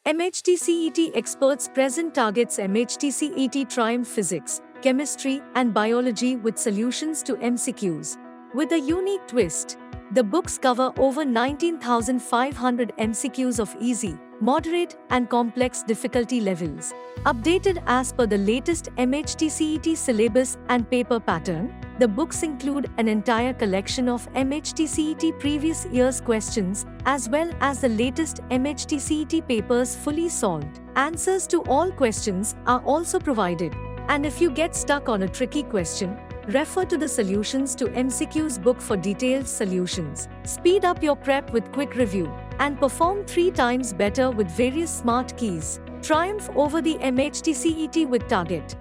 MHT-CET experts present targets MHT-CET Triumph Physics, Chemistry, and Biology with solutions to MCQs. With a unique twist, the books cover over 19,500 MCQs of easy, moderate, and complex difficulty levels. Updated as per the latest MHT-CET syllabus and paper pattern, the books include an entire collection of MHT-CET Previous Years Questions, as well as the latest MHT-CET papers fully solved. Answers to all questions are also provided. And if you get stuck on a tricky question, refer to the Solutions to MCQs book for detailed solutions. Speed up your prep with quick review and perform 3 times better with various smart keys. Triumph over the MHT-CET with Target.